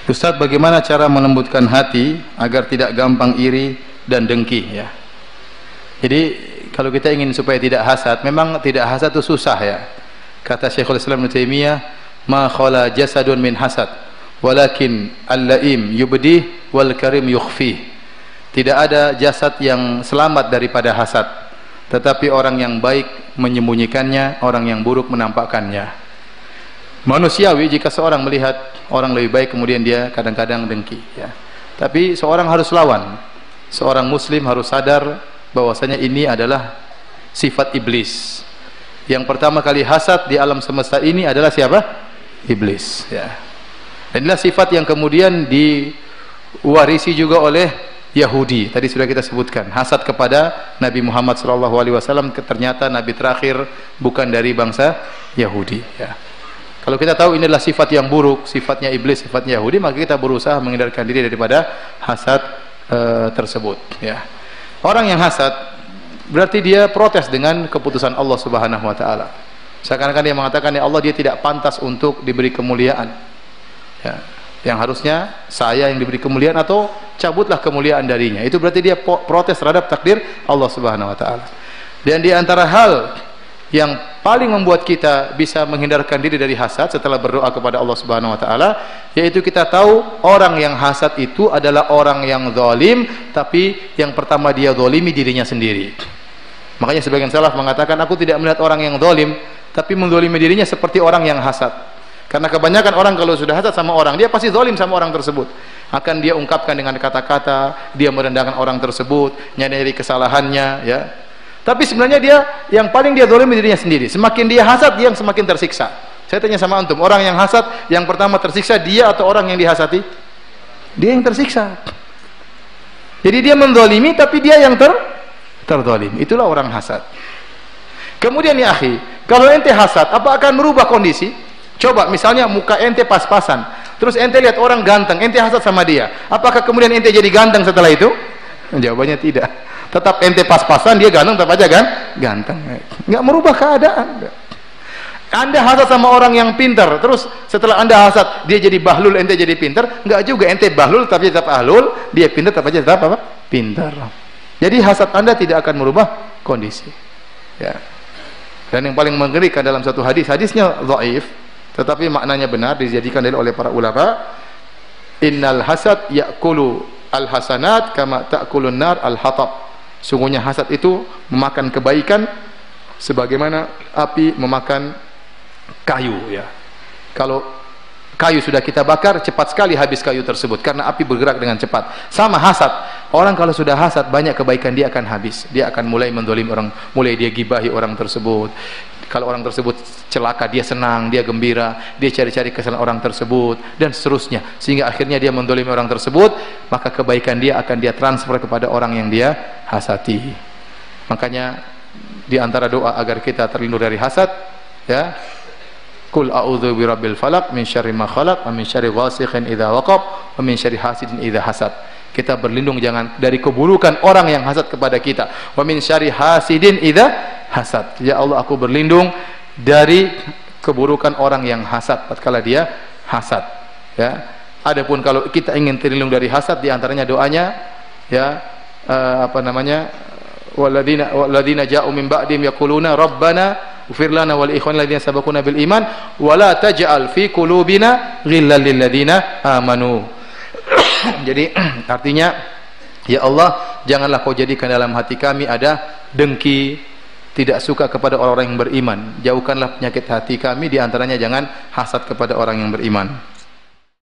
Ustaz, bagaimana cara melembutkan hati agar tidak gampang iri dan dengki ya? Jadi kalau kita ingin supaya tidak hasad, memang tidak hasad itu susah ya. Kata Syekhul Islam Ibnu Taimiyah, "Ma khala jasadun min hasad, walakin al-laim yubdih wal karim yukhfih." Tidak ada jasad yang selamat daripada hasad, tetapi orang yang baik menyembunyikannya, orang yang buruk menampakkannya. Manusiawi jika seorang melihat orang lebih baik kemudian dia kadang-kadang dengki ya. Tapi seorang harus lawan. Seorang muslim harus sadar bahwasanya ini adalah sifat iblis. Yang pertama kali hasad di alam semesta ini adalah siapa? Iblis ya. Dan inilah sifat yang kemudian diwarisi juga oleh Yahudi. Tadi sudah kita sebutkan, hasad kepada Nabi Muhammad SAW ternyata nabi terakhir bukan dari bangsa Yahudi ya. Kalau kita tahu ini adalah sifat yang buruk, sifatnya iblis, sifatnya Yahudi, maka kita berusaha menghindarkan diri daripada hasad tersebut ya. Orang yang hasad berarti dia protes dengan keputusan Allah Subhanahu wa taala. Seakan-akan dia mengatakan, ya Allah, dia tidak pantas untuk diberi kemuliaan. Ya. Yang harusnya saya yang diberi kemuliaan, atau cabutlah kemuliaan darinya. Itu berarti dia protes terhadap takdir Allah Subhanahu wa taala. Dan di antara hal yang paling membuat kita bisa menghindarkan diri dari hasad setelah berdoa kepada Allah Subhanahu wa taala, yaitu kita tahu orang yang hasad itu adalah orang yang zalim, tapi yang pertama dia zalimi dirinya sendiri. Makanya sebagian salaf mengatakan, aku tidak melihat orang yang zalim, tapi menzalimi dirinya seperti orang yang hasad. Karena kebanyakan orang kalau sudah hasad sama orang, dia pasti zalim sama orang tersebut. Akan dia ungkapkan dengan kata-kata, dia merendahkan orang tersebut, nyadari kesalahannya ya. Tapi sebenarnya dia yang paling dia zalim dirinya sendiri. Semakin dia hasad, dia yang semakin tersiksa. Saya tanya sama antum, orang yang hasad yang pertama tersiksa dia atau orang yang dihasati? Dia yang tersiksa. Jadi dia menzalimi tapi dia yang terzalim. Itulah orang hasad. Kemudian ya akhi, kalau ente hasad, apa akan merubah kondisi? Coba misalnya muka ente pas-pasan, terus ente lihat orang ganteng, ente hasad sama dia. Apakah kemudian ente jadi ganteng setelah itu? Jawabannya tidak. Tetap ente pas-pasan, dia ganteng tetap aja kan ganteng, nggak merubah keadaan. Anda hasad sama orang yang pintar, terus setelah anda hasad dia jadi bahlul, ente jadi pintar, nggak juga. Ente bahlul tapi tetap ahlul, dia pintar tetap aja tetap apa? Pintar. Jadi hasad anda tidak akan merubah kondisi ya. Dan yang paling mengerikan dalam satu hadis, hadisnya dhaif tetapi maknanya benar, dijadikan dalil oleh para ulama, innal hasad ya'kulu al-hasanat kama ta'kulun nar al-hatab. Sungguhnya hasad itu memakan kebaikan sebagaimana api memakan kayu ya. Kalau kayu sudah kita bakar, cepat sekali habis kayu tersebut karena api bergerak dengan cepat. Sama hasad, orang kalau sudah hasad banyak kebaikan dia akan habis. Dia akan mulai mendolimi orang, mulai dia gibahi orang tersebut. Kalau orang tersebut celaka, dia senang, dia gembira, dia cari-cari kesalahan orang tersebut dan seterusnya, sehingga akhirnya dia mendolimi orang tersebut, maka kebaikan dia akan dia transfer kepada orang yang dia hasati. Makanya di antara doa agar kita terlindung dari hasad ya, Qul a'udzu birabbil falaq min syarri ma khalaq wa min syarri ghasiqin idza waqab wa min syarri hasidin idza hasad. Kita berlindung jangan dari keburukan orang yang hasad kepada kita. Wa min syarri hasidin idza hasad. Ya Allah, aku berlindung dari keburukan orang yang hasad tatkala dia hasad ya. Adapun kalau kita ingin terlindung dari hasad, di antaranya doanya ya, walladzina ja'u min ba'dihim yaquluna rabbana ighfir lana wal ikhwanil ladzina sabaquna bil iman wa la taj'al fi qulubina ghillan lil ladzina amanu. Jadi artinya, ya Allah, janganlah kau jadikan dalam hati kami ada dengki, tidak suka kepada orang-orang yang beriman. Jauhkanlah penyakit hati kami, di antaranya jangan hasad kepada orang yang beriman.